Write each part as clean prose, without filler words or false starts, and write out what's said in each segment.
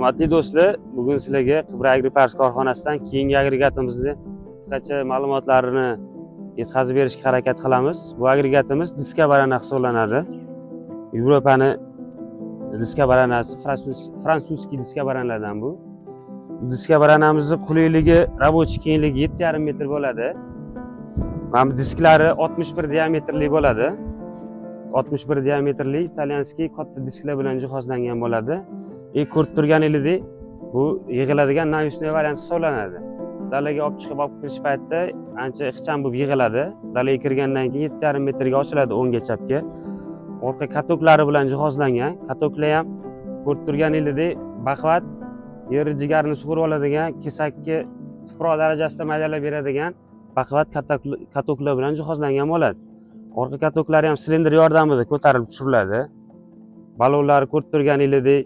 Hurmatli do'stlar, bugun sizlarga Qibra Agripars korxonasidan keyingi agregatimizni qisqacha ma'lumotlarini yetkazib berishga harakat qilamiz. Bu agregatimiz diska barana hisoblanadi. Yevropani diska baranasi, fransuzskiy diska baranalardan bu. Diska baranamizning quliyligi, rabochiy kengligi 7,5 metr bo'ladi. Mana bu disklari 61 diametrli bo'ladi. 61 diametrli italyanskiy katta disklar bilan jihozlangan bo'ladi. Ko'rib turganingizdek, bu yig'iladigan навесной variant hisoblanadi. Dalaga olib chiqib olib kirish paytida ancha ixcham bo'lib yig'iladi. Dalaga kirgandan keyin 7,5 metrga ochiladi o'ngga chapga. Orqa katoklari bilan jihozlangan. Katoklar ham ko'rib turganingizdek, baquvvat yer jigarni sug'urib oladigan, kesakka tuproq darajasida maydalab beradigan baquvvat katoklar bilan jihozlangan bo'ladi. Orqa katoklari ham silindr yordamida ko'tarilib tushiriladi. Balonlari ko'rib turganingizdek,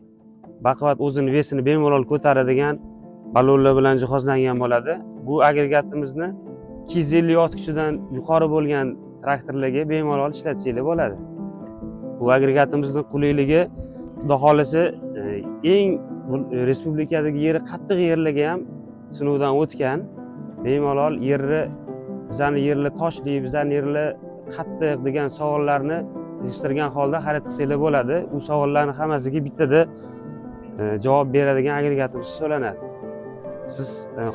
baquvvat o'zini vesini bemalol ko'taradigan balonlar bilan jihozlangan bo'ladi. Bu agregatimizni 250 ot kuchidan yuqori bo'lgan traktorlarga bemalol ishlatsanglar bo'ladi. Bu agregatimizning quliyligi, xudo xolasa, eng respublikadagi yeri qattiq yerlarga ham sinovdan o'tgan. Bemalol yerni, bizani yerlar toshli, bizani yerlar qattiq degan savollarni yig'ishtirgan holda xarid qilsanglar bo'ladi. U savollarni hammasiga bittada javob beradigan agregatimiz hisoblanadi. Siz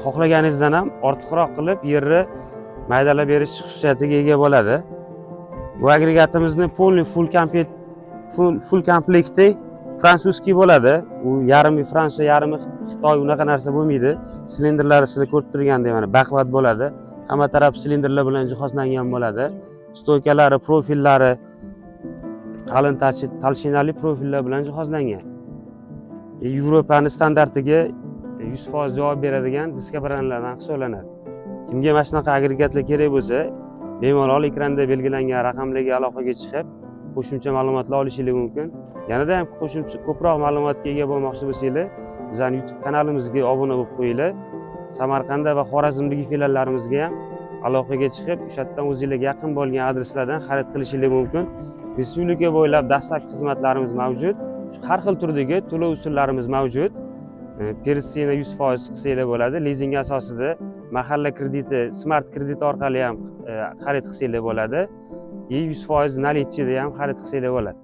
xohlaganingizdan ham ortiqroq qilib yerni maydalab berish xususiyatiga ega bo'ladi. Bu agregatimizni full komplekti fransuzskiy bo'ladi. U yarimi Fransiya, yarimi Xitoy, unaqa narsa bo'lmaydi. Silindrlari sizlar ko'rib turgandek mana baquvvat bo'ladi. Hamma taraf silindrlar bilan jihozlangan bo'ladi. Stoykalari, profillari qalin talshinali profillar bilan jihozlangan. Yevropani standartiga 100% javob beradigan diska baranalardan hisoblanadi. Kimga mana shunaqa agregatlar kerak bo'lsa, bemalol ekranda belgilangan raqamlarga aloqaga chiqib, qo'shimcha ma'lumotlar olishingiz mumkin. Yanada ham ko'proq ma'lumotga ega bo'lmoqchi bo'lsangiz, bizning YouTube kanalimizga obuna bo'lib qo'yinglar. Samarqandda va Xorazmdagi filiallarimizga ham aloqaga chiqib, o'sha yerdan o'zingizga yaqin bo'lgan adreslardan xarid qilishingiz mumkin. Respublika bo'ylab dastlabki xizmatlarimiz mavjud. Har xil turdagi to'lov usullarimiz mavjud. Persiyani 100% qilsanglar bo'ladi. Lizing asosida mahalla krediti, smart kredit orqali ham xarid qilsanglar bo'ladi. 100% nalitchida ham xarid qilsanglar bo'ladi.